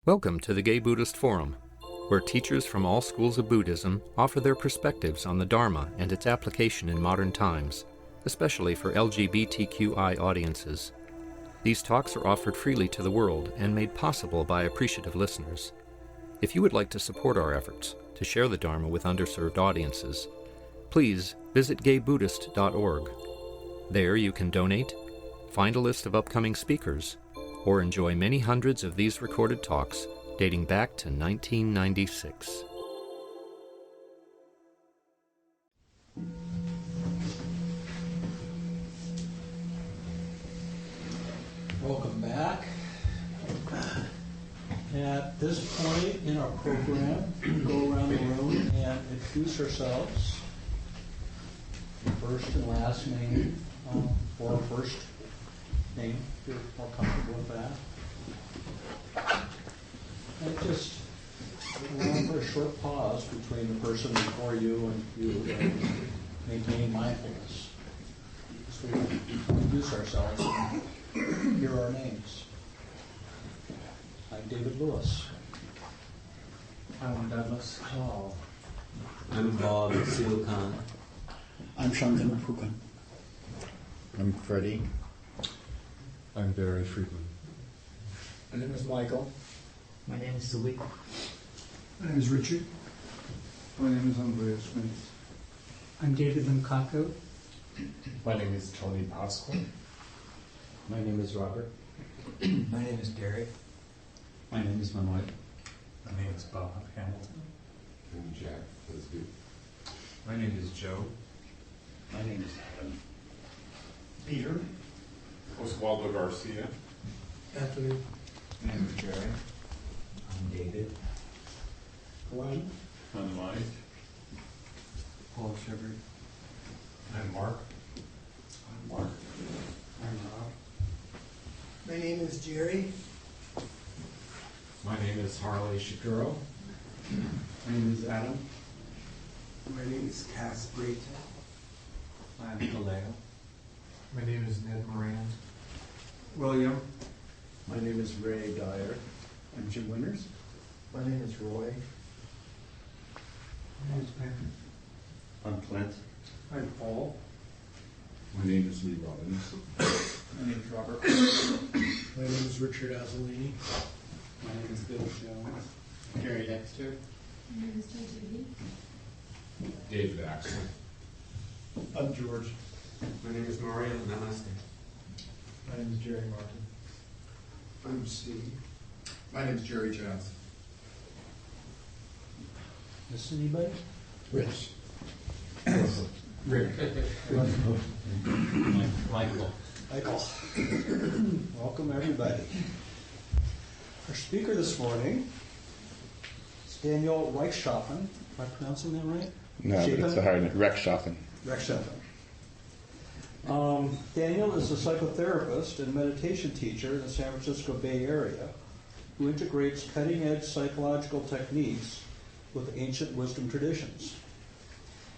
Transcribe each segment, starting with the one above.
Welcome to the Gay Buddhist Forum, where teachers from all schools of Buddhism offer their perspectives on the Dharma and its application in modern times, especially for LGBTQI audiences. These talks are offered freely to the world and made possible by appreciative listeners. If you would like to support our efforts to share the Dharma with underserved audiences, please visit gaybuddhist.org. There you can donate, find a list of upcoming speakers, or enjoy many hundreds of these recorded talks dating back to 1996. Welcome back. At this point in our program, we'll go around the room and introduce ourselves. First and last name, or first name, if you're more comfortable with that. And just allow for a short pause between the person before you and you, and maintain mindfulness. So we introduce ourselves and hear our names. I'm David Lewis. I'm Douglas Hall. I'm Bob Seal Khan. I'm Shantan Pukan. I'm Freddie. I'm Barry Friedman. My name is Michael. My name is Sui. My name is Richard. My name is Andreas Smith. I'm David Limkako. My name is Tony Pasqua. My name is Robert. My name is Gary. My name is Manuel. My name is Bob Hamilton. I'm Jack. Let's do. My name is Joe. My name is Adam. Peter. Oswaldo Garcia. Anthony. My name is Jerry. I'm David. Glenn. I'm Mike. Paul Shepard. I'm Mark. I'm Mark. I'm Rob. My name is Jerry. My name is Harley Shapiro. My name is Adam. My name is Cass Brayton. I'm Kaleo. My name is Ned Moran. William. My name is Ray Dyer. I'm Jim Winters. My name is Roy. My name is Patrick. I'm Clint. I'm Paul. My name is Lee Robbins. My name is Robert. My name is Richard Azzolini. My name is Bill Jones. Gary Dexter. My name is Judy. David Axel. I'm George. My name is Mario. Namaste. My name is Jerry Martin. I'm Steve. My name is Jerry Jones. Miss anybody? Rich. Rick. Michael. Welcome, everybody. Our speaker this morning is Daniel Rechtschaffen. Am I pronouncing that right? No, but it's a hard name. Rechtschaffen. Daniel is a psychotherapist and meditation teacher in the San Francisco Bay Area who integrates cutting-edge psychological techniques with ancient wisdom traditions.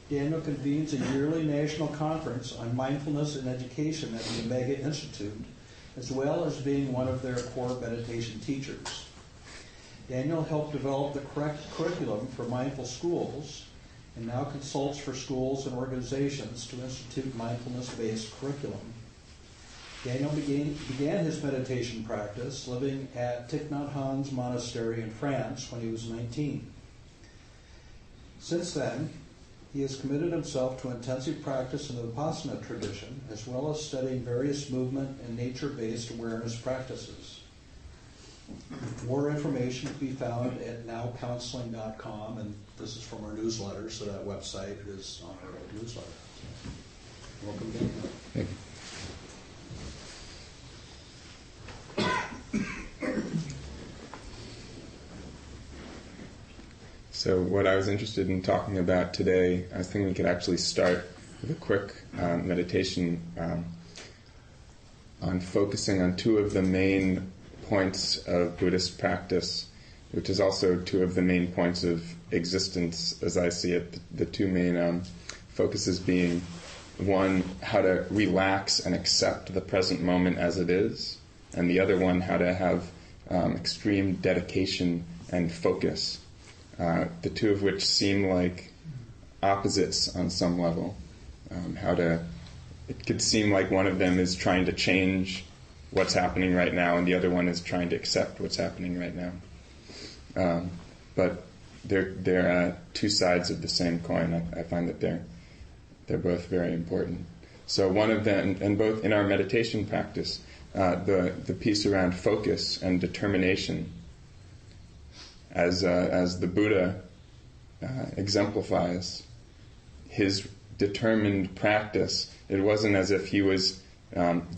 Daniel convenes a yearly national conference on mindfulness and education at the Omega Institute, as well as being one of their core meditation teachers. Daniel helped develop the correct curriculum for mindful schools and now consults for schools and organizations to institute mindfulness-based curriculum. Daniel began his meditation practice living at Thich Nhat Hanh's monastery in France when he was 19. Since then, he has committed himself to intensive practice in the Vipassana tradition, as well as studying various movement and nature-based awareness practices. More information can be found at nowcounseling.com, and this is from our newsletter, so that website is on our newsletter. Welcome, Daniel. Thank you. So what I was interested in talking about today, I was thinking we could actually start with a quick meditation on focusing on two of the main points of Buddhist practice, which is also two of the main points of existence as I see it. The two main focuses being, one, how to relax and accept the present moment as it is, and the other one, how to have extreme dedication and focus, the two of which seem like opposites on some level. It could seem like one of them is trying to change what's happening right now, and the other one is trying to accept what's happening right now. But they're two sides of the same coin. I find that they're both very important. So one of them, and both in our meditation practice, the piece around focus and determination, as the Buddha exemplifies his determined practice. It wasn't as if he was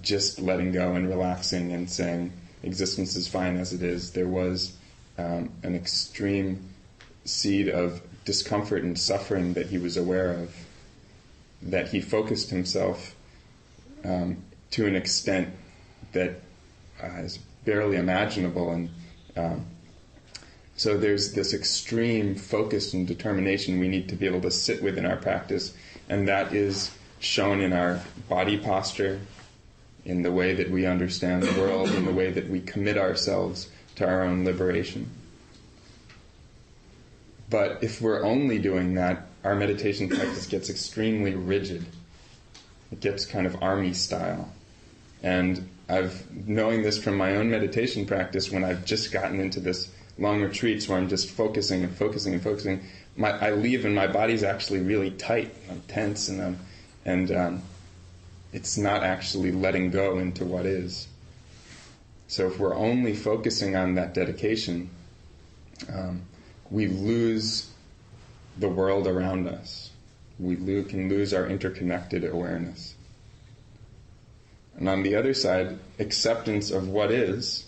just letting go and relaxing and saying existence is fine as it is. There was an extreme seed of discomfort and suffering that he was aware of, that he focused himself to an extent that is barely imaginable. And so there's this extreme focus and determination we need to be able to sit with in our practice, and that is shown in our body posture, in the way that we understand the world, in the way that we commit ourselves to our own liberation. But if we're only doing that, our meditation practice gets extremely rigid. It gets kind of army style. And knowing this from my own meditation practice, when I've just gotten into this long retreats where I'm just focusing and focusing and focusing, I leave and my body's actually really tight. I'm tense and it's not actually letting go into what is. So if we're only focusing on that dedication, we lose the world around us. We can lose our interconnected awareness. And on the other side, acceptance of what is,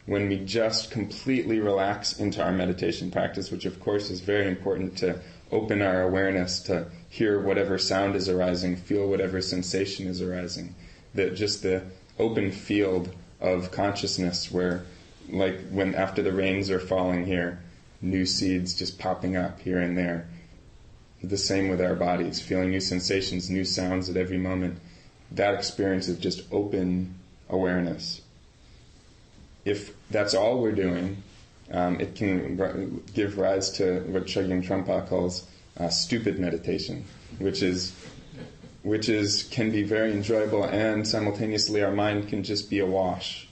when we just completely relax into our meditation practice, which of course is very important to open our awareness to hear whatever sound is arising, feel whatever sensation is arising. Just the open field of consciousness where, like when after the rains are falling here, new seeds just popping up here and there. The same with our bodies, feeling new sensations, new sounds at every moment. That experience of just open awareness. If that's all we're doing, it can give rise to what Chogyam Trungpa calls stupid meditation, which can be very enjoyable, and simultaneously our mind can just be awash.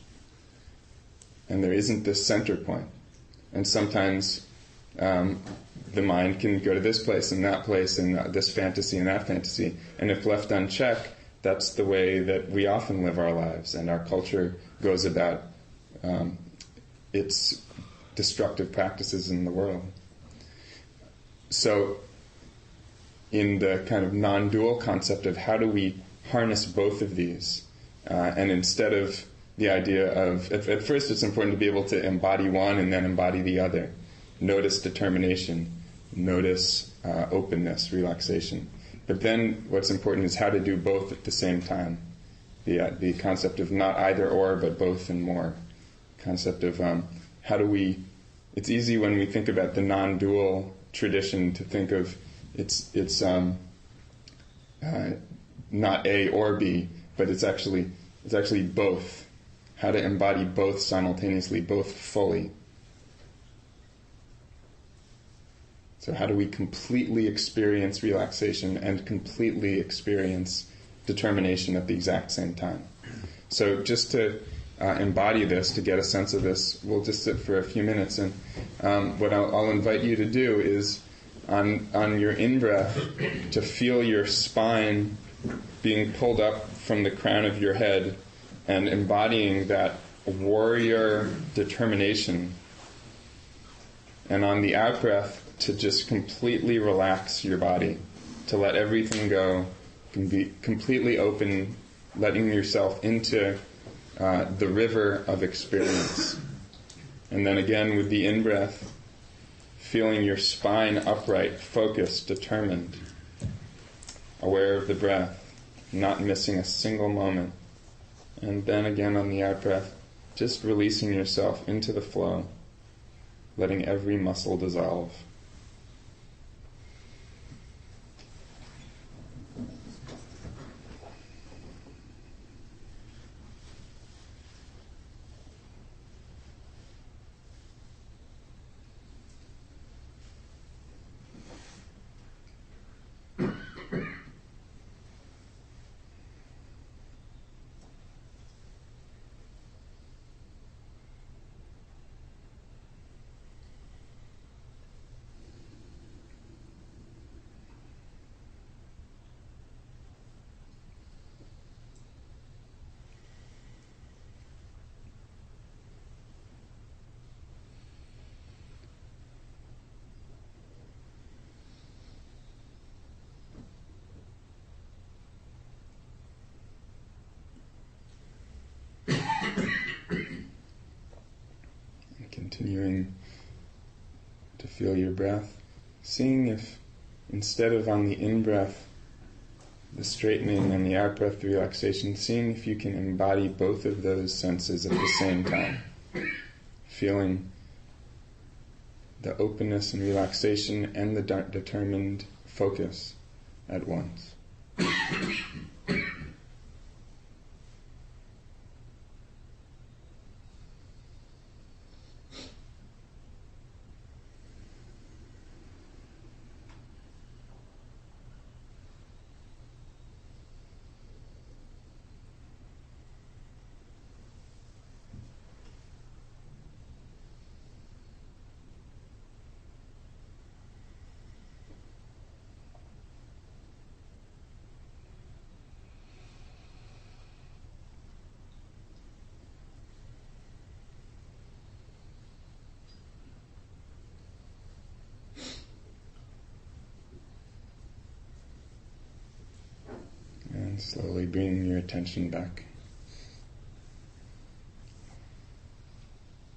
And there isn't this center point. And sometimes the mind can go to this place and this fantasy and that fantasy. And if left unchecked, that's the way that we often live our lives, and our culture goes about its destructive practices in the world. So in the kind of non-dual concept of how do we harness both of these, and instead of the idea of, at first it's important to be able to embody one and then embody the other. Notice determination, notice openness, relaxation. But then what's important is how to do both at the same time. The concept of not either or, but both and more. Concept of how do we... It's easy when we think about the non-dual tradition to think of it's not A or B, but it's actually both. How to embody both simultaneously, both fully. So how do we completely experience relaxation and completely experience determination at the exact same time? So just to embody this, to get a sense of this, we'll just sit for a few minutes, and what I'll invite you to do is on your in-breath to feel your spine being pulled up from the crown of your head and embodying that warrior determination, and on the out-breath to just completely relax your body, to let everything go, and be completely open, letting yourself into the river of experience. And then again with the in-breath, feeling your spine upright, focused, determined, aware of the breath, not missing a single moment. And then again on the out-breath, just releasing yourself into the flow, letting every muscle dissolve. continuing to feel your breath, seeing if instead of on the in-breath, the straightening and the out-breath, the relaxation, seeing if you can embody both of those senses at the same time. Feeling the openness and relaxation and the determined focus at once. And slowly bringing your attention back.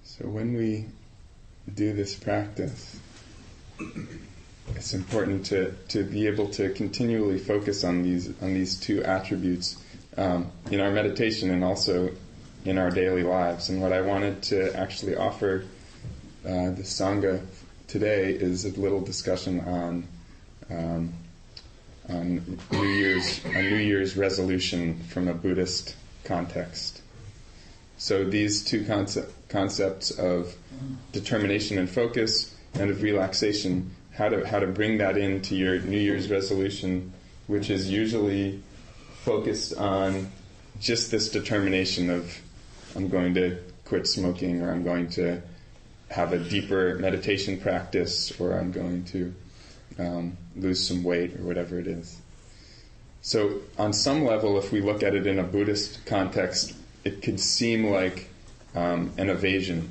So when we do this practice, it's important to be able to continually focus on these two attributes in our meditation and also in our daily lives. And what I wanted to actually offer the Sangha today is a little discussion on New Year's resolution from a Buddhist context. So these two concepts of determination and focus and of relaxation, how to bring that into your New Year's resolution, which is usually focused on just this determination of I'm going to quit smoking, or I'm going to have a deeper meditation practice, or I'm going to lose some weight, or whatever it is. So on some level, if we look at it in a Buddhist context, it could seem like an evasion.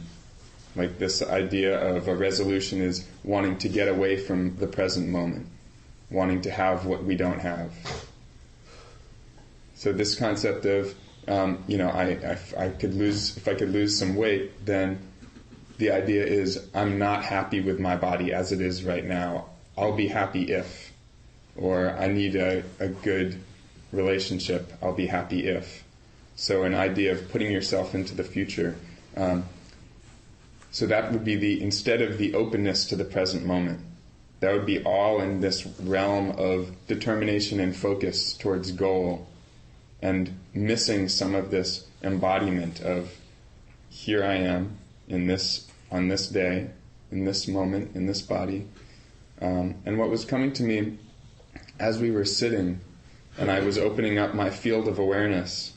Like this idea of a resolution is wanting to get away from the present moment, wanting to have what we don't have. So this concept of, if I could lose some weight, then the idea is I'm not happy with my body as it is right now. I'll be happy if. Or I need a good relationship. I'll be happy if. So an idea of putting yourself into the future. So that would be instead of the openness to the present moment. That would be all in this realm of determination and focus towards goal, and missing some of this embodiment of here I am on this day, in this moment, in this body. And what was coming to me as we were sitting, and I was opening up my field of awareness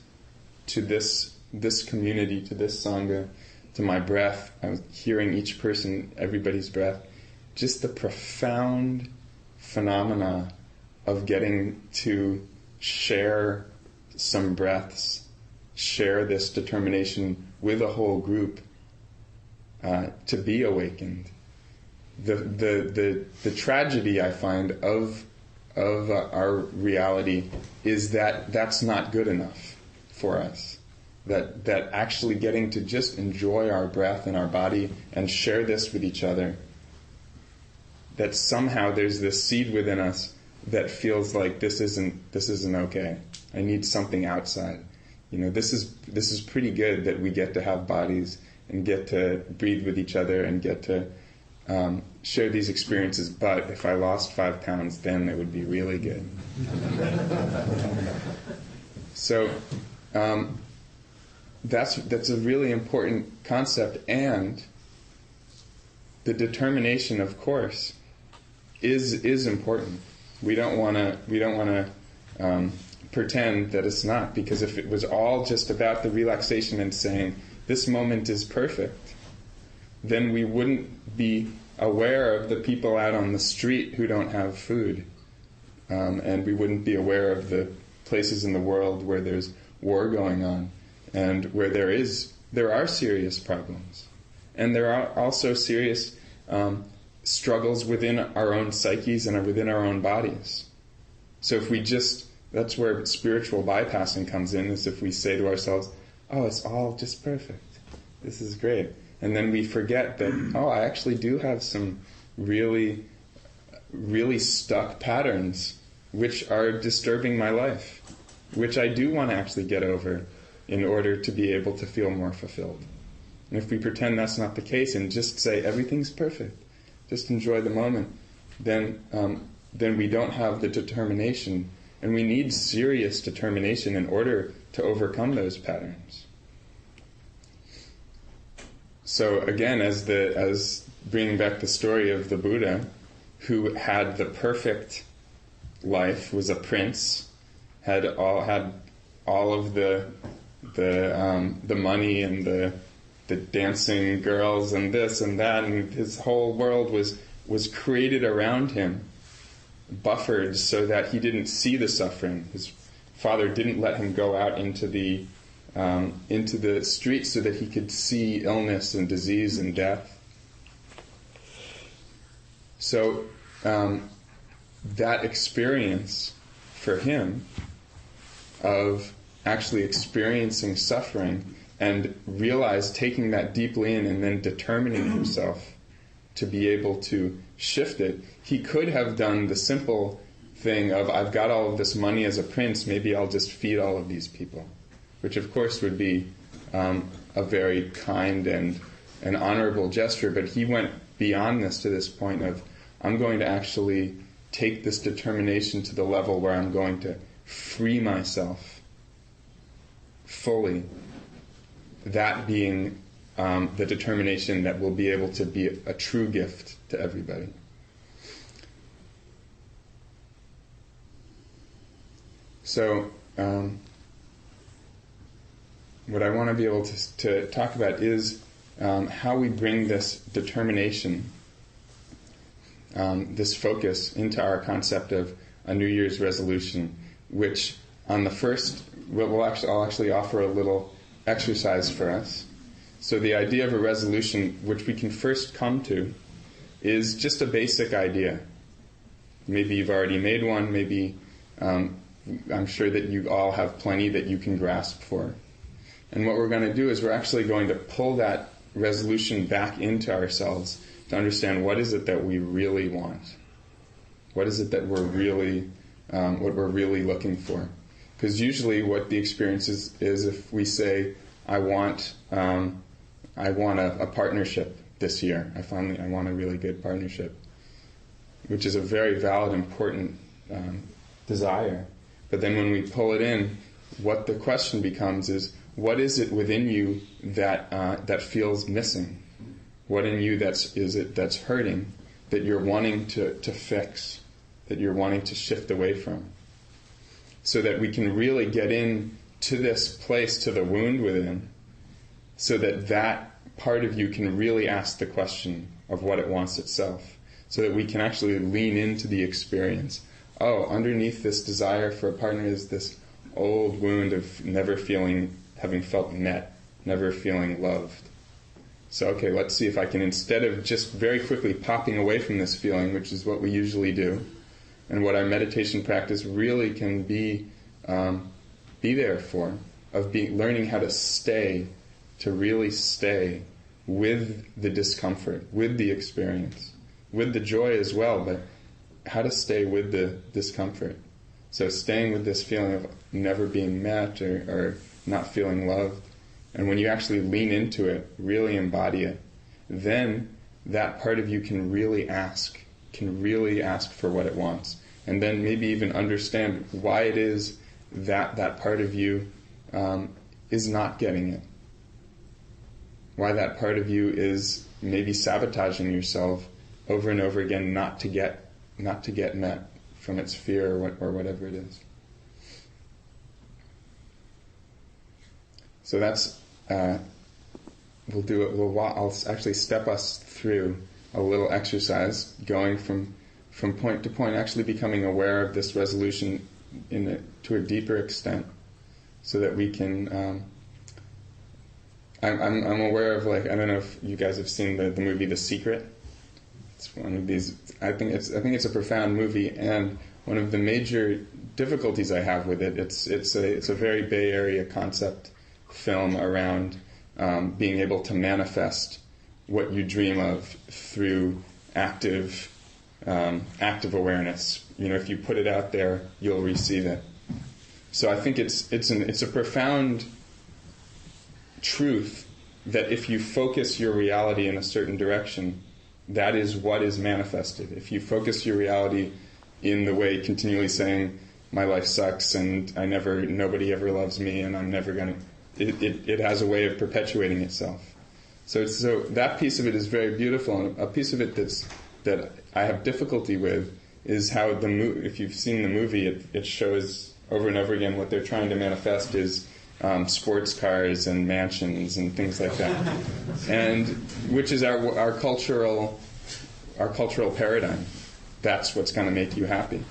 to this community, to this Sangha, to my breath. I was hearing each person, everybody's breath. Just the profound phenomena of getting to share some breaths, share this determination with a whole group to be awakened. The tragedy I find of our reality is that that's not good enough for us. That actually getting to just enjoy our breath and our body and share this with each other, that somehow there's this seed within us that feels like this isn't okay. I need something outside. This is pretty good that we get to have bodies and get to breathe with each other and get to share these experiences, but if I lost 5 pounds, then it would be really good. So that's a really important concept, and the determination, of course, is important. We don't want to pretend that it's not, because if it was all just about the relaxation and saying this moment is perfect, then we wouldn't be aware of the people out on the street who don't have food, and we wouldn't be aware of the places in the world where there's war going on, and where there are serious problems, and there are also serious struggles within our own psyches and within our own bodies. So if we that's where spiritual bypassing comes in, is if we say to ourselves, oh, it's all just perfect. This is great. And then we forget that, I actually do have some really, really stuck patterns which are disturbing my life, which I do want to actually get over in order to be able to feel more fulfilled. And if we pretend that's not the case and just say everything's perfect, just enjoy the moment, then we don't have the determination, and we need serious determination in order to overcome those patterns. So again, as bringing back the story of the Buddha, who had the perfect life, was a prince, had all of the money and the dancing girls and this and that, and his whole world was created around him, buffered so that he didn't see the suffering. His father didn't let him go out into the streets so that he could see illness and disease and death. So that experience for him of actually experiencing suffering and taking that deeply in and then determining himself to be able to shift it, he could have done the simple thing of, I've got all of this money as a prince, maybe I'll just feed all of these people, which of course would be a very kind and an honorable gesture, but he went beyond this to this point of, I'm going to actually take this determination to the level where I'm going to free myself fully, that being the determination that will be able to be a true gift to everybody. So, what I want to be able to talk about is how we bring this determination, this focus into our concept of a New Year's resolution, which on the first, I'll actually offer a little exercise for us. So the idea of a resolution, which we can first come to, is just a basic idea. Maybe you've already made one, maybe I'm sure that you all have plenty that you can grasp for. And what we're going to do is we're actually going to pull that resolution back into ourselves to understand what is it that we really want. What is it that we're really, what we're really looking for? Because usually what the experience is if we say, I want a partnership this year. I want a really good partnership, which is a very valid, important desire. But then when we pull it in, what the question becomes is, what is it within you that feels missing? What in you that's hurting, that you're wanting to fix, that you're wanting to shift away from? So that we can really get in to this place, to the wound within, so that part of you can really ask the question of what it wants itself, so that we can actually lean into the experience. Oh, underneath this desire for a partner is this old wound of never having felt met, never feeling loved. So, okay, let's see if I can, instead of just very quickly popping away from this feeling, which is what we usually do, and what our meditation practice really can be there for, of learning how to really stay with the discomfort, with the experience, with the joy as well, but how to stay with the discomfort. So staying with this feeling of never being met or not feeling loved. And when you actually lean into it, really embody it, then that part of you can really ask for what it wants. And then maybe even understand why it is that part of you is not getting it. Why that part of you is maybe sabotaging yourself over and over again not to get met from its fear or whatever it is. So that's we'll do it. I'll actually step us through a little exercise, going from point to point, actually becoming aware of this resolution to a deeper extent, so that we can. I'm aware of, I don't know if you guys have seen the movie The Secret. It's one of these. I think it's a profound movie, and one of the major difficulties I have with it. It's a very Bay Area concept film around being able to manifest what you dream of through active awareness. If you put it out there, you'll receive it. So I think it's a profound truth that if you focus your reality in a certain direction, that is what is manifested. If you focus your reality in the way continually saying, my life sucks and nobody ever loves me and I'm never gonna, it has a way of perpetuating itself. So that piece of it is very beautiful, and a piece of it that I have difficulty with is how if you've seen the movie, it shows over and over again what they're trying to manifest is sports cars and mansions and things like that, and which is our cultural paradigm. That's what's going to make you happy.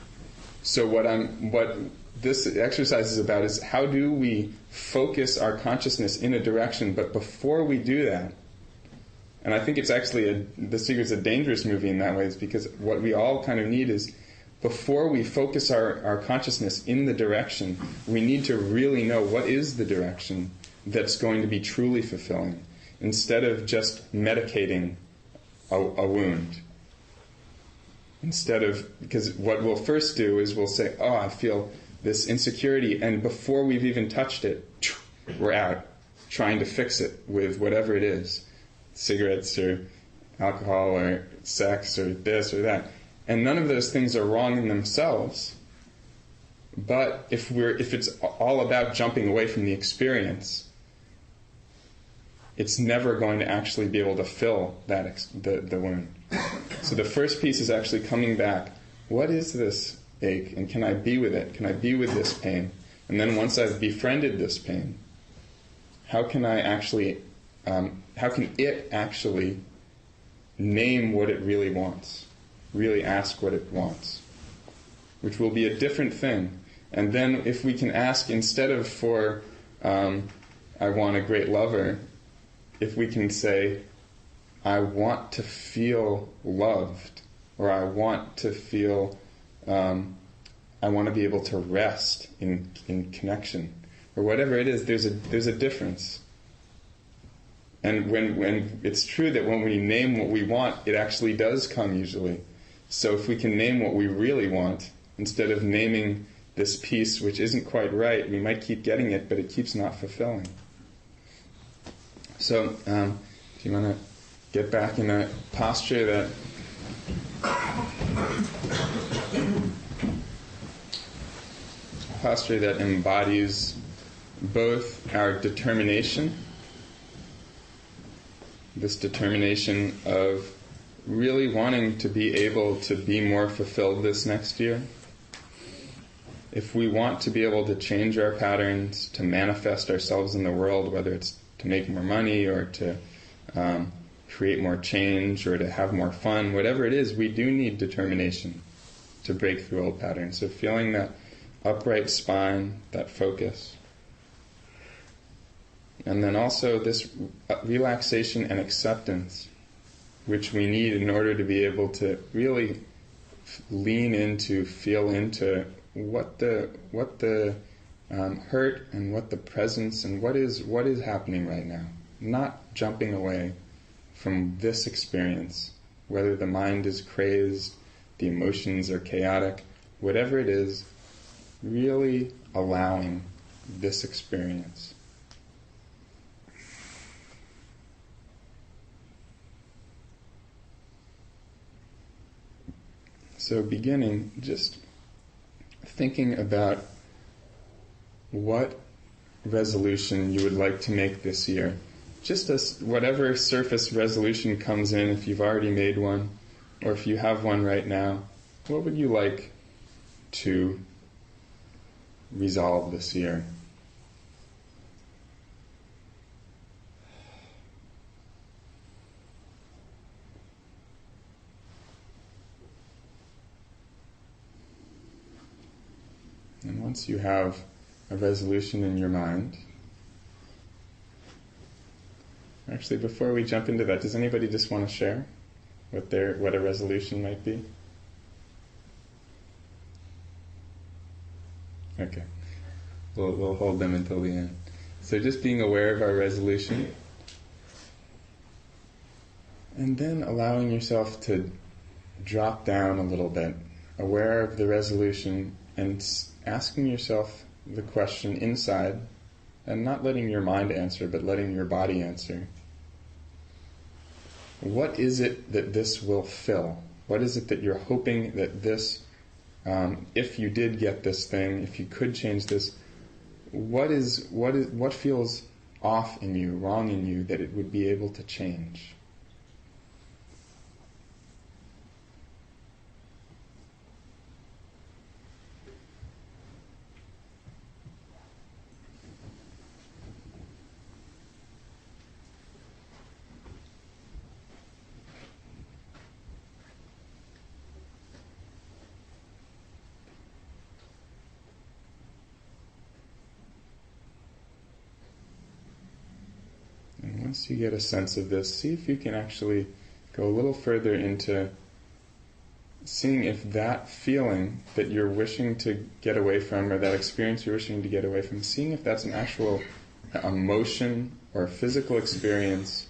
So what this exercise is about is how do we focus our consciousness in a direction, but before we do that, and I think it's actually The Secret's a dangerous movie in that way, is because what we all kind of need is, before we focus our consciousness in the direction, we need to really know what is the direction that's going to be truly fulfilling, instead of just medicating a wound. Because what we'll first do is we'll say, oh, I feel this insecurity, and before we've even touched it, we're out trying to fix it with whatever it is, cigarettes or alcohol or sex or this or that. And none of those things are wrong in themselves, but if it's all about jumping away from the experience, it's never going to actually be able to fill the wound. So the first piece is actually coming back. What is this ache, and can I be with it? Can I be with this pain? And then once I've befriended this pain, how can it actually name what it really wants? Really ask what it wants, which will be a different thing. And then if we can ask, instead of for I want a great lover, if we can say, I want to feel loved, or I want to feel, I want to be able to rest in connection, or whatever it is, there's a difference. And when it's true that when we name what we want, it actually does come usually. So if we can name what we really want, instead of naming this piece which isn't quite right, we might keep getting it, but it keeps not fulfilling. So if you want to get back in a posture that embodies both our determination, this determination of really wanting to be able to be more fulfilled this next year. If we want to be able to change our patterns, to manifest ourselves in the world, whether it's to make more money or to create more change or to have more fun, whatever it is, we do need determination to break through old patterns. So feeling that upright spine, that focus. And then also this relaxation and acceptance, which we need in order to be able to really lean into, feel into what the hurt and what the presence and what is happening right now. Not jumping away from this experience, whether the mind is crazed, the emotions are chaotic, whatever it is, really allowing this experience. So beginning, just thinking about what resolution you would like to make this year. Just as whatever surface resolution comes in, if you've already made one, or if you have one right now, what would you like to resolve this year? And once you have a resolution in your mind, actually, before we jump into that, does anybody just want to share what a resolution might be? Okay. We'll hold them until the end. So just being aware of our resolution. And then allowing yourself to drop down a little bit, aware of the resolution, and asking yourself the question inside, and not letting your mind answer, but letting your body answer. What is it that this will fill? What is it that you're hoping that this, if you did get this thing, if you could change this, what feels off in you, wrong in you, that it would be able to change? Once you get a sense of this, see if you can actually go a little further into seeing if that feeling that you're wishing to get away from, or that experience you're wishing to get away from, seeing if that's an actual emotion or a physical experience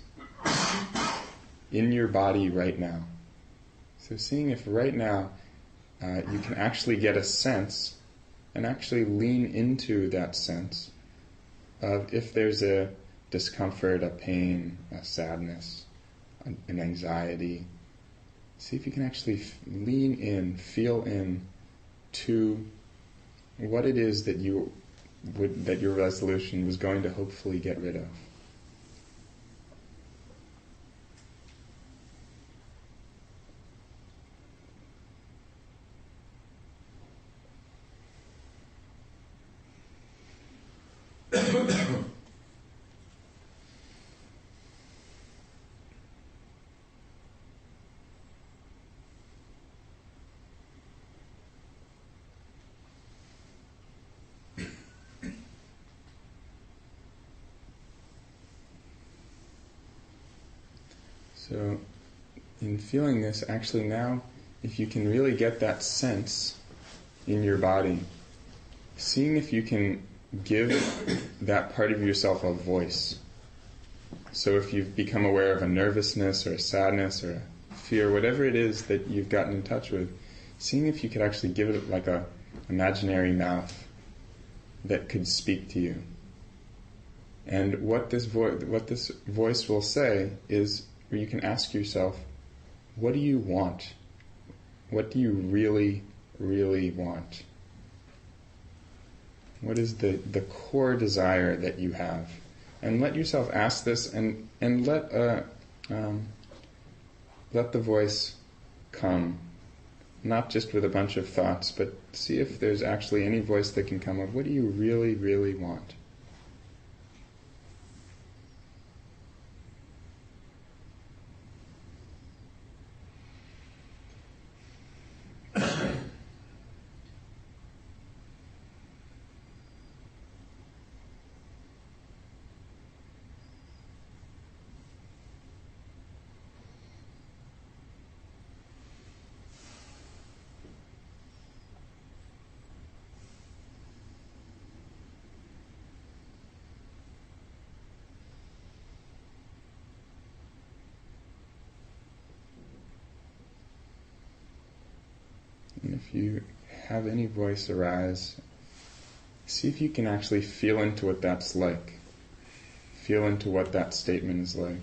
in your body right now. So seeing if right now you can actually get a sense and actually lean into that sense of if there's a discomfort, a pain, a sadness, an anxiety. See if you can actually lean in, feel in to what it is that that your resolution was going to hopefully get rid of. So, in feeling this, actually now, if you can really get that sense in your body, seeing if you can give that part of yourself a voice. So if you've become aware of a nervousness or a sadness or a fear, whatever it is that you've gotten in touch with, seeing if you could actually give it like a imaginary mouth that could speak to you. And what this voice will say is, where you can ask yourself, what do you want? What do you really, really want? What is the core desire that you have? And let yourself ask this, and let the voice come, not just with a bunch of thoughts, but see if there's actually any voice that can come of, what do you really, really want? And if you have any voice arise, see if you can actually feel into what that's like. Feel into what that statement is like.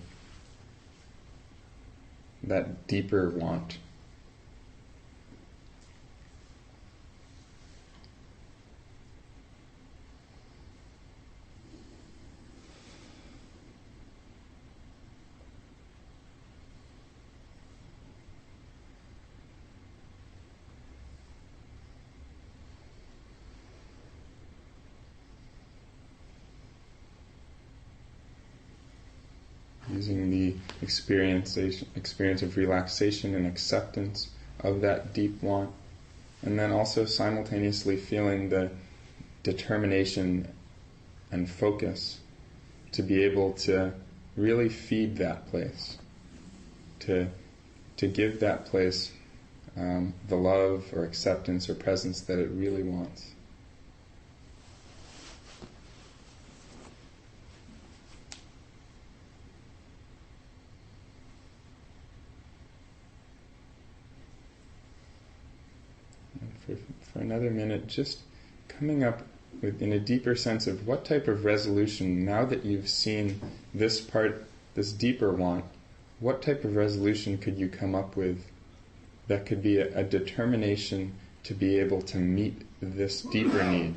That deeper want. Using the experience of relaxation and acceptance of that deep want, and then also simultaneously feeling the determination and focus to be able to really feed that place, to give that place the love or acceptance or presence that it really wants. for another minute, just coming up with, in a deeper sense of what type of resolution, now that you've seen this part, this deeper want, what type of resolution could you come up with that could be a determination to be able to meet this deeper need?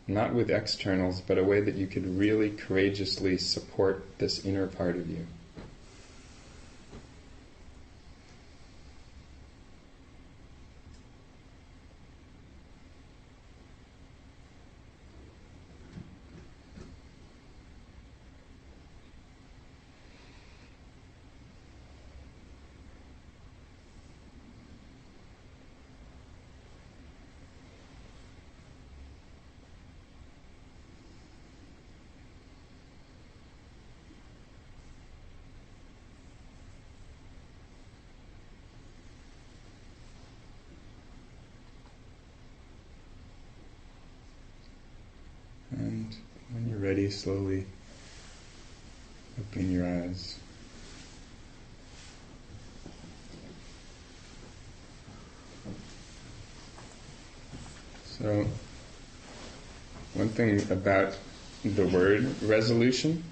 Not with externals, but a way that you could really courageously support this inner part of you. And when you're ready, slowly open your eyes. So, one thing about the word resolution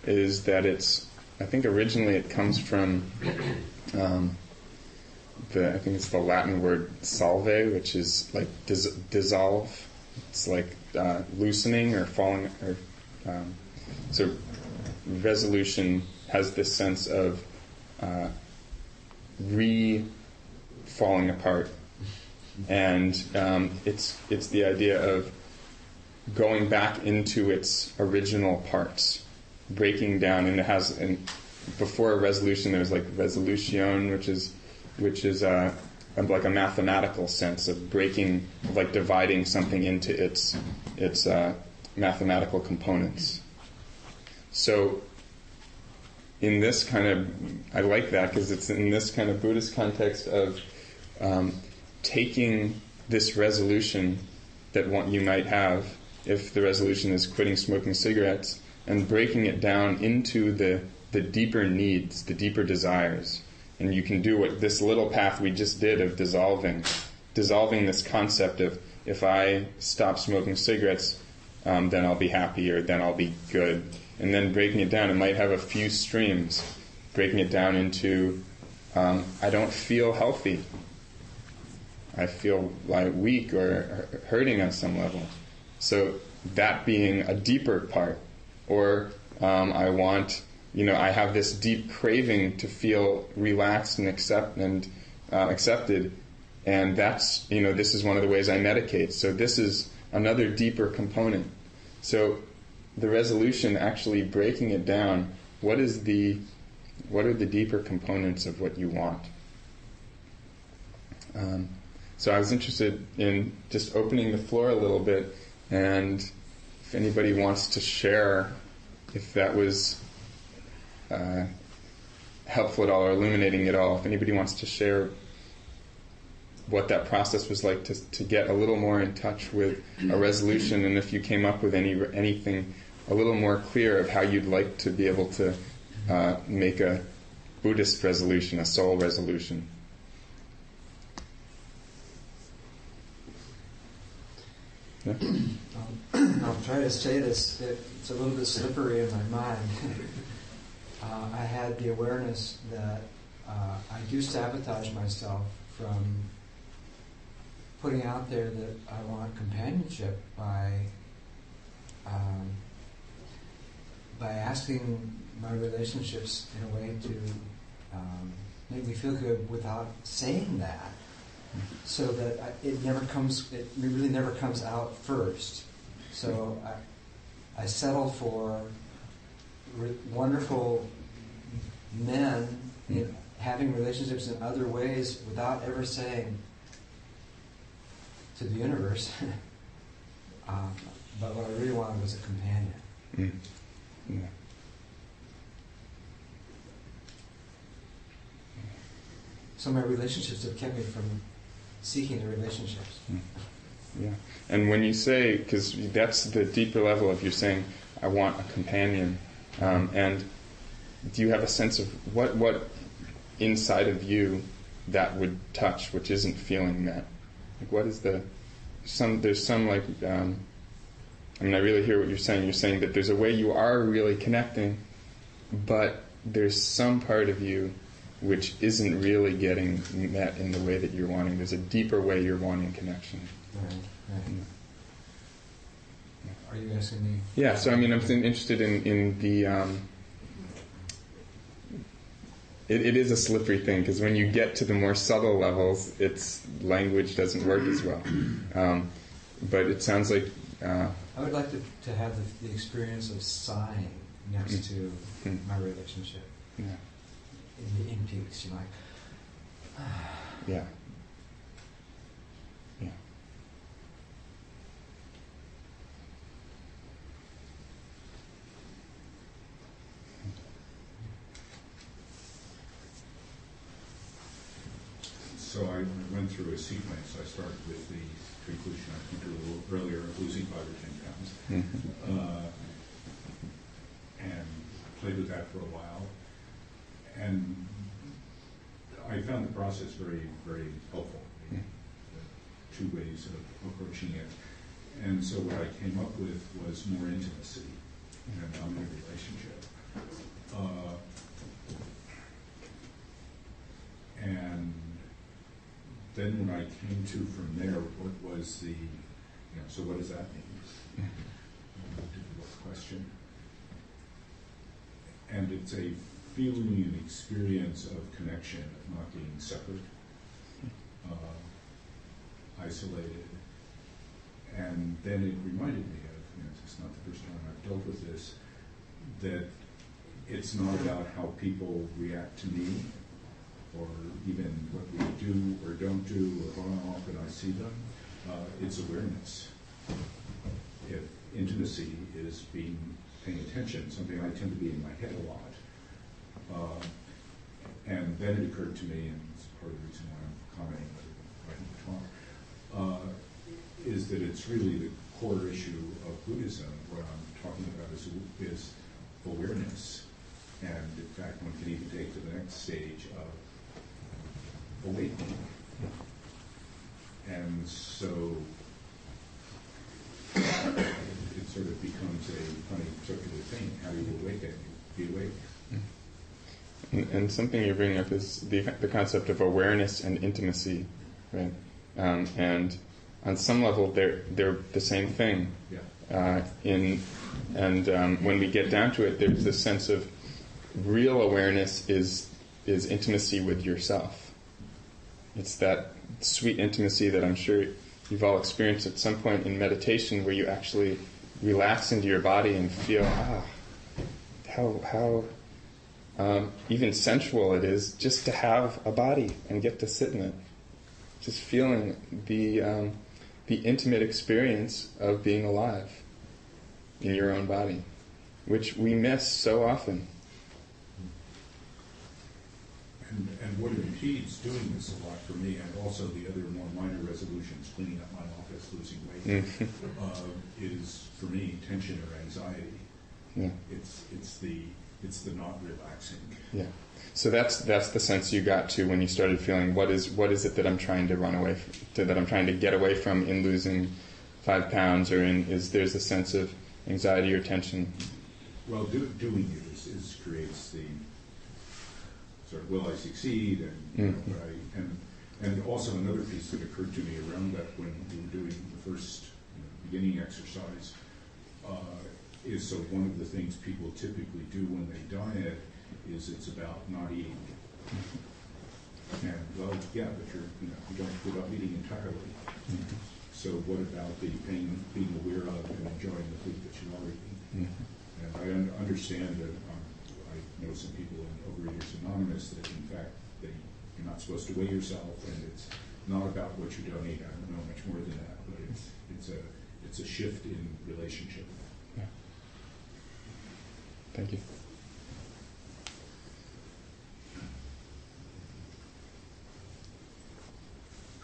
is that I think originally it comes from I think it's the Latin word salve, which is like dissolve. It's like loosening or falling. So resolution has this sense of falling apart, and it's the idea of going back into its original parts, breaking down. And it has, and before a resolution, there was like resolution, which is like a mathematical sense of breaking, like dividing something into its mathematical components. So in this kind of, I like that because it's in this kind of Buddhist context of taking this resolution that you might have, if the resolution is quitting smoking cigarettes, and breaking it down into the deeper needs, the deeper desires. And you can do what this little path we just did of dissolving this concept of, if I stop smoking cigarettes, then I'll be happy, or then I'll be good. And then breaking it down, it might have a few streams. Breaking it down into, I don't feel healthy. I feel like weak or hurting on some level. So that being a deeper part. Or I want, I have this deep craving to feel relaxed and accepted, and that's, this is one of the ways I medicate. So this is another deeper component. So the resolution, actually breaking it down, what are the deeper components of what you want? So I was interested in just opening the floor a little bit, and if anybody wants to share, if that was helpful at all or illuminating at all, if anybody wants to share what that process was like to get a little more in touch with a resolution, and if you came up with anything a little more clear of how you'd like to be able to make a Buddhist resolution, a soul resolution. Yeah? I'll try to say this. It's a little bit slippery in my mind. I had the awareness that I do sabotage myself from putting out there that I want companionship by asking my relationships in a way to make me feel good without saying that, so that it really never comes out first. So I settle for wonderful men having relationships in other ways without ever saying to the universe, but what I really wanted was a companion. Mm. Yeah. So my relationships have kept me from seeking the relationships. Yeah. And when you say, because that's the deeper level of you're saying, I want a companion, and do you have a sense of what inside of you that would touch, which isn't feeling that? Like, what is there's some like, I really hear what you're saying. You're saying that there's a way you are really connecting, but there's some part of you which isn't really getting met in the way that you're wanting. There's a deeper way you're wanting connection. Right. Are you asking me? Yeah, so I'm interested in the... It is a slippery thing, because when you get to the more subtle levels, language doesn't work as well. But it sounds like... I would like to have the experience of sighing next to my relationship. Yeah. In peaks, like... Yeah. Yeah. So I went through a sequence. I started with the conclusion I came to a little earlier of losing 5 or 10 pounds, and played with that for a while. And I found the process very, very helpful. The 2 ways of approaching it. And so what I came up with was more intimacy in a dominant relationship. And then when I came to from there, what was the, so what does that mean? Difficult question. And it's a feeling and experience of connection, of not being separate, isolated. And then it reminded me of, it's not the first time I've dealt with this, that it's not about how people react to me, or even what we do or don't do, or how often I see them. It's awareness. If intimacy is paying attention, something I tend to be in my head a lot. And then it occurred to me, and it's part of the reason why I'm commenting on writing the talk, is that it's really the core issue of Buddhism. What I'm talking about is awareness. And in fact, one can even take to the next stage of awakening. And so it sort of becomes a funny circular thing. How do you awaken? You be awake. And something you're bringing up is the concept of awareness and intimacy, right? And on some level, they're the same thing. Yeah. When we get down to it, there's this sense of real awareness is intimacy with yourself. It's that sweet intimacy that I'm sure you've all experienced at some point in meditation, where you actually relax into your body and feel how even sensual it is just to have a body and get to sit in it. Just feeling the intimate experience of being alive in your own body, which we miss so often. And what impedes doing this a lot for me, and also the other more minor resolutions, cleaning up my office, losing weight, is for me tension or anxiety. Yeah. It's the not relaxing. Yeah. So that's the sense you got to when you started feeling what is it that I'm trying to run away from, that I'm trying to get away from in losing 5 pounds, or there's a sense of anxiety or tension. Well, doing it creates the sort of will I succeed, and also another piece that occurred to me around that when we were doing the first beginning exercise is so one of the things people typically do when they diet is it's about not eating. And well, yeah, but you don't give up eating entirely. So what about the pain, being aware of and enjoying the food that you are eating? And I understand that I know some people in Overeaters Anonymous that in fact you're not supposed to weigh yourself, and it's not about what you don't eat. I don't know much more than that, but it's a shift in relationship. Yeah. Thank you.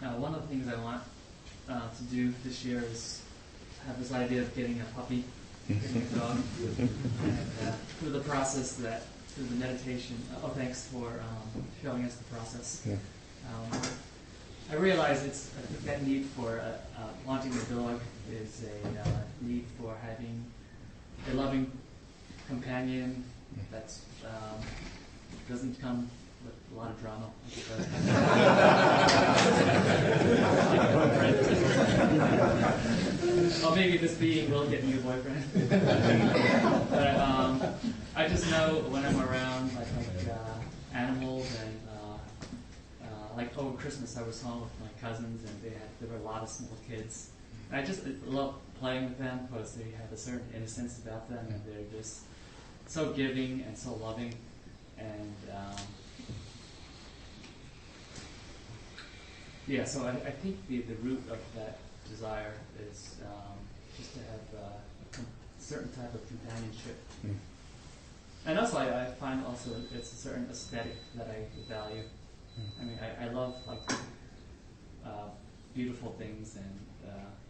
Now, one of the things I want to do this year is have this idea of getting a puppy, getting a dog, and through the process through the meditation. Thanks for showing us the process. Yeah. I realize that need for wanting a dog is a need for having a loving companion that doesn't come with a lot of drama. Or maybe this being will get me a boyfriend. But I just know when I'm around like animals and like over Christmas I was home with my cousins and there were a lot of small kids. And I just love playing with them because they have a certain innocence about them and they're just so giving and so loving. And yeah, so I think the root of that desire is just to have a certain type of companionship. Mm. And also I find also it's a certain aesthetic that I value. I mean, I love like beautiful things and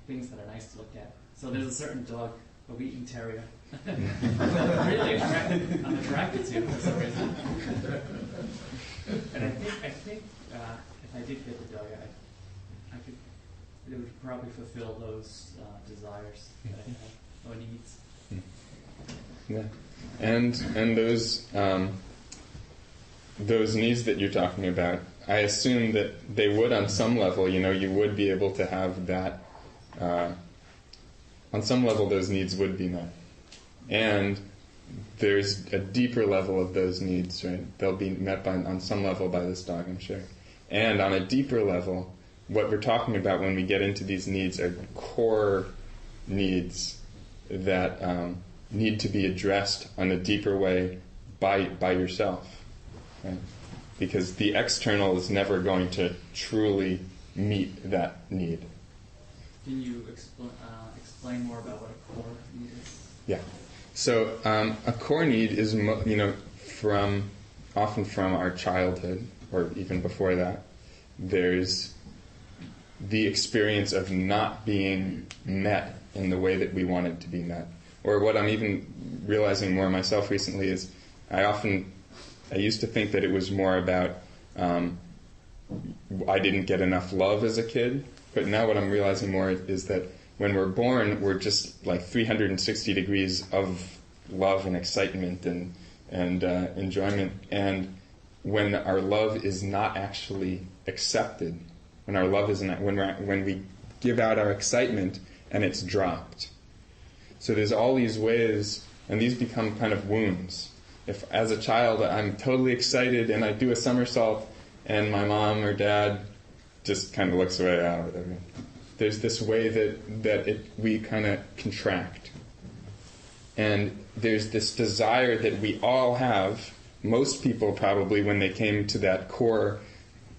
things that are nice to look at. So there's a certain dog, a Wheaton Terrier, really I'm attracted to for some reason. And I think if I did get the dog, it would probably fulfill those desires that I have or needs. Yeah, and those needs that you're talking about, I assume that they would, on some level, you would be able to have that. On some level, those needs would be met, and there's a deeper level of those needs, right? They'll be met on some level by this dog, I'm sure. And on a deeper level, what we're talking about when we get into these needs are core needs that need to be addressed on a deeper way by yourself. Right? Because the external is never going to truly meet that need. Can you explain more about what a core need is? Yeah. So a core need is, often from our childhood, or even before that, there's the experience of not being met in the way that we wanted to be met. Or what I'm even realizing more myself recently is I used to think that it was more about I didn't get enough love as a kid, but now what I'm realizing more is that when we're born, we're just like 360 degrees of love and excitement and enjoyment. And when our love is not actually accepted, when our love is not, when we give out our excitement and it's dropped. So there's all these ways, and these become kind of wounds. If as a child I'm totally excited and I do a somersault and my mom or dad just kind of looks away, whatever. There's this way that we kind of contract. And there's this desire that we all have, most people probably, when they came to that core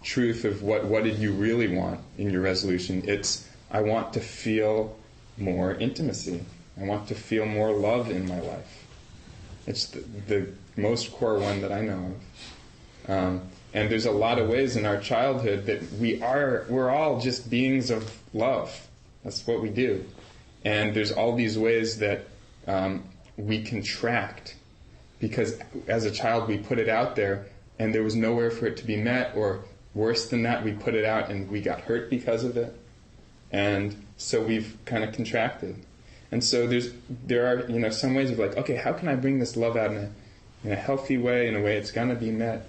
truth of what did you really want in your resolution, it's I want to feel more intimacy. I want to feel more love in my life. It's the most core one that I know of. And there's a lot of ways in our childhood that we're all just beings of love. That's what we do. And there's all these ways that we contract because as a child we put it out there and there was nowhere for it to be met, or worse than that, we put it out and we got hurt because of it. And so we've kind of contracted. And so there are some ways of like, okay, how can I bring this love out in a healthy way, in a way it's going to be met?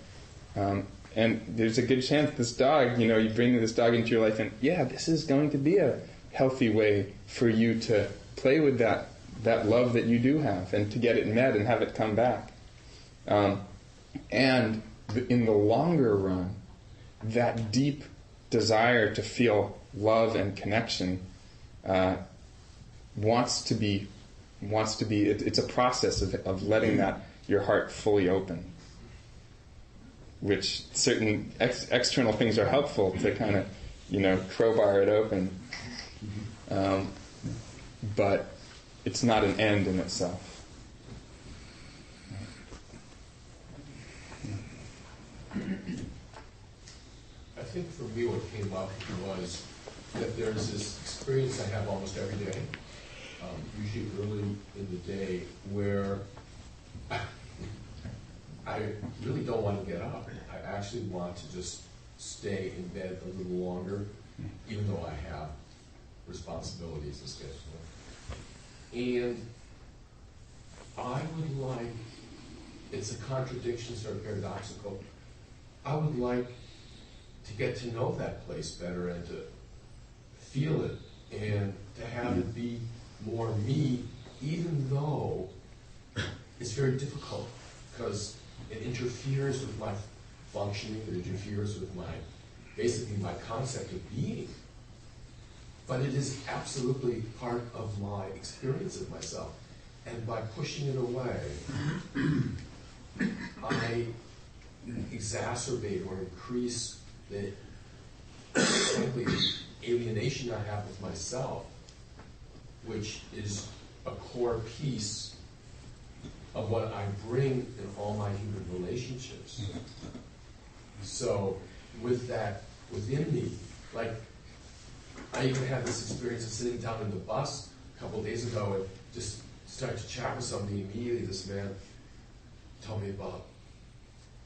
And there's a good chance this dog, you bring this dog into your life and, yeah, this is going to be a healthy way for you to play with that love that you do have and to get it met and have it come back. And in the longer run, that deep desire to feel love and connection wants to be. It's a process of letting your heart fully open, which certain external things are helpful to kind of crowbar it open, but it's not an end in itself. I think for me what came up was that there's this experience I have almost every day, usually early in the day, where I really don't want to get up. I actually want to just stay in bed a little longer, even though I have responsibilities and schedule. And I would like, it's a contradiction, sort of paradoxical, I would like to get to know that place better and to feel it and to have it be more me, even though it's very difficult because it interferes with my functioning, it interferes with basically my concept of being. But it is absolutely part of my experience of myself. And by pushing it away, I exacerbate or increase frankly, the alienation I have with myself, which is a core piece of what I bring in all my human relationships. So with that within me, like I even had this experience of sitting down in the bus a couple of days ago and just started to chat with somebody. Immediately this man told me about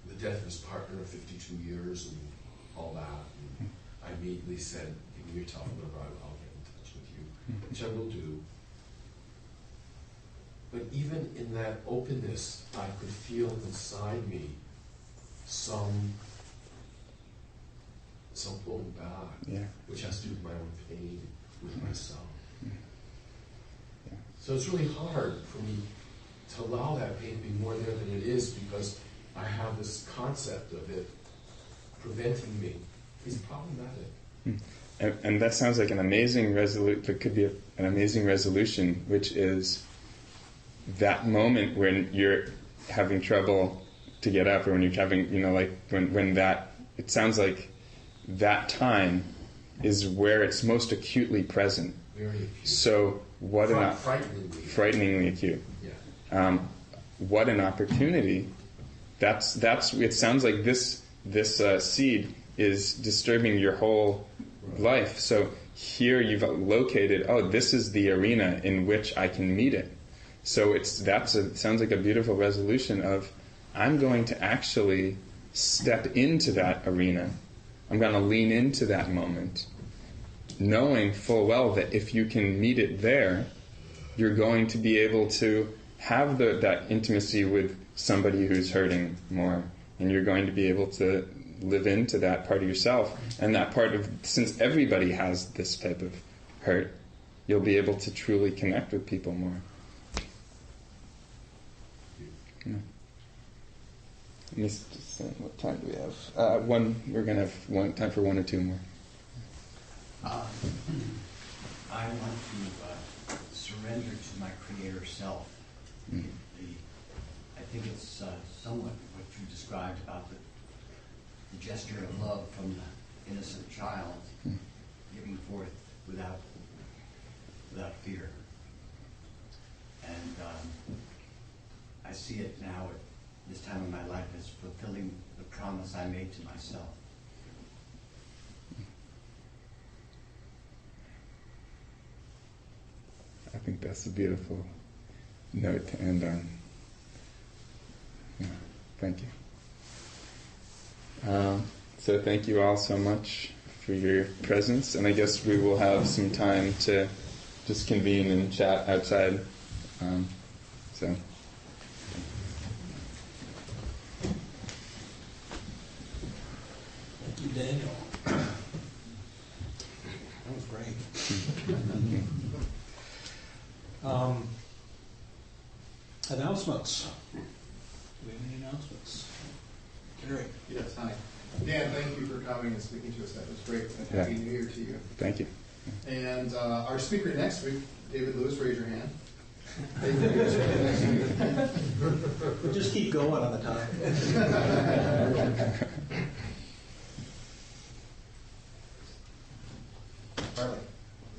the death of his partner of 52 years and all that. And I immediately said, give me your telephone number, I'll get in touch with you, which I will do. But even in that openness, I could feel inside me some pulling back, which has to do with my own pain with myself. So it's really hard for me to allow that pain to be more there than it is because I have this concept of it preventing me. It's problematic. And that sounds like an amazing that could be an amazing resolution, which is that moment when you're having trouble to get up, or when you're having, like when that, it sounds like that time is where it's most acutely present. Very acute. So what frighteningly acute. Yeah. What an opportunity. That's. It sounds like this seed is disturbing your whole life. So here you've located. Oh, this is the arena in which I can meet it. So it sounds like a beautiful resolution of, I'm going to actually step into that arena. I'm going to lean into that moment, knowing full well that if you can meet it there, you're going to be able to have that intimacy with somebody who's hurting more, and you're going to be able to live into that part of yourself. And that part of, since everybody has this type of hurt, you'll be able to truly connect with people more. Let me just say, what time do we have? We're going to have time for one or two more. I want to surrender to my creator self. I think it's somewhat what you described about the gesture of love from the innocent child giving forth without fear. And I see it now at this time in my life as fulfilling the promise I made to myself. I think that's a beautiful note to end on. Yeah, thank you. So thank you all so much for your presence, and I guess we will have some time to just convene and chat outside. So. Thank you, Daniel. That was great. Announcements. Do we have any announcements? Gary. Yes, hi. Dan, thank you for coming and speaking to us. That was great. And Happy New Year to you. Thank you. And our speaker next week, David Lewis, raise your hand. We'll just keep going on the time. Harley.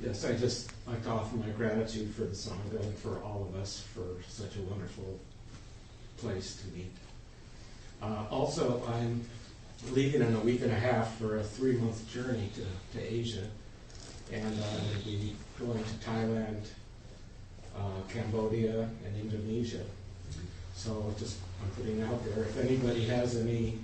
Yes, I just like to offer my gratitude for the Sangha and for all of us for such a wonderful place to meet. Also, I'm leaving in a week and a half for a 3-month journey to Asia, and I'll be going to Thailand, Cambodia, and Indonesia. So I'm putting out there, if anybody has any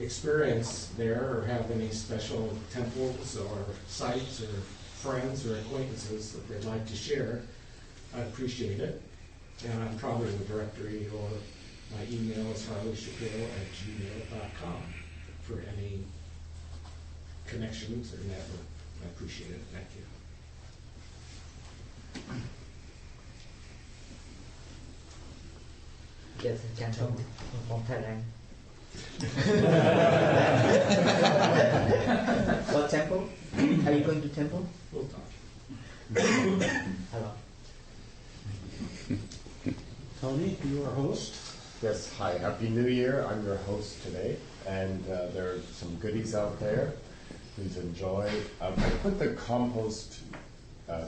experience there or have any special temples or sites or friends or acquaintances that they'd like to share, I'd appreciate it. And I'm probably in the directory, or my email is harleyshapiro@gmail.com for any connections or network. I appreciate it. Thank you. Yes, Chantal from Thailand. What temple? Are you going to temple? We'll talk. Hello. Tony, you are host. Yes, hi, Happy New Year. I'm your host today, and there are some goodies out there. Please enjoy. I put the compost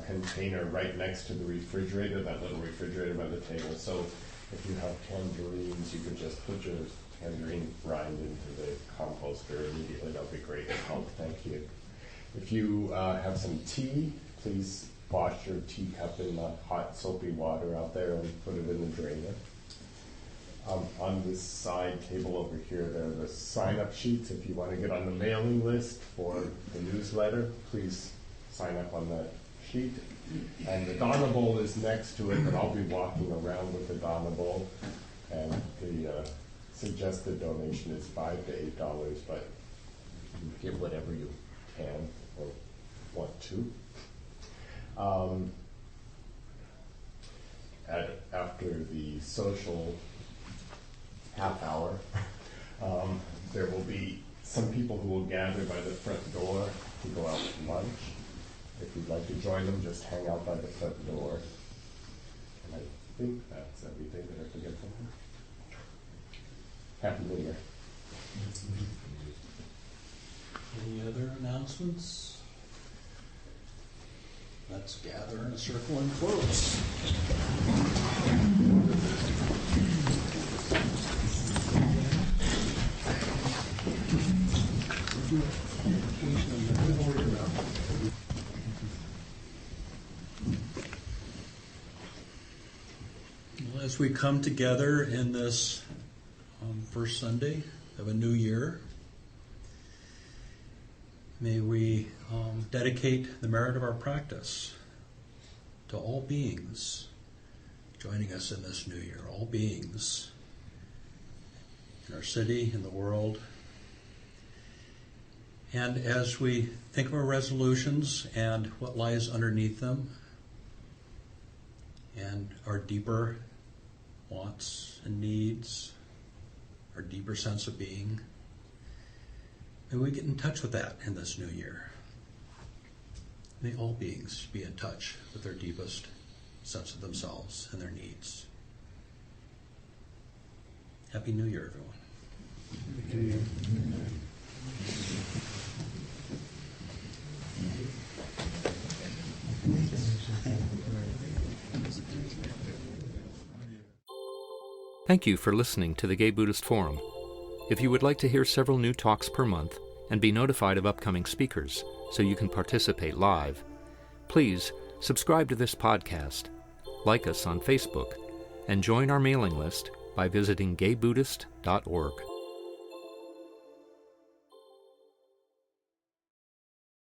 container right next to the refrigerator, that little refrigerator by the table. So if you have tangerines, you could just put your tangerine rind into the composter immediately. That would be great help. Thank you. If you have some tea, please wash your teacup in the hot soapy water out there and put it in the drainer. On this side table over here, there are the sign-up sheets. If you want to get on the mailing list for the newsletter, please sign up on that sheet. And the Donna Bowl is next to it, but I'll be walking around with the Donna Bowl. And the suggested donation is $5 to $8, but you give whatever you can or want to. After the social half hour, there will be some people who will gather by the front door to go out to lunch. If you'd like to join them, just hang out by the front door. And I think that's everything. Did I forget something? Happy New Year. Any other announcements? Let's gather in a circle and close. Well, as we come together in this first Sunday of a new year, may we dedicate the merit of our practice to all beings joining us in this new year, all beings in our city, in the world. And as we think of our resolutions and what lies underneath them, and our deeper wants and needs, our deeper sense of being, may we get in touch with that in this new year. May all beings be in touch with their deepest sense of themselves and their needs. Happy New Year, everyone. Happy New Year. Thank you for listening to the Gay Buddhist Forum. If you would like to hear several new talks per month and be notified of upcoming speakers so you can participate live, please subscribe to this podcast, like us on Facebook, and join our mailing list by visiting gaybuddhist.org.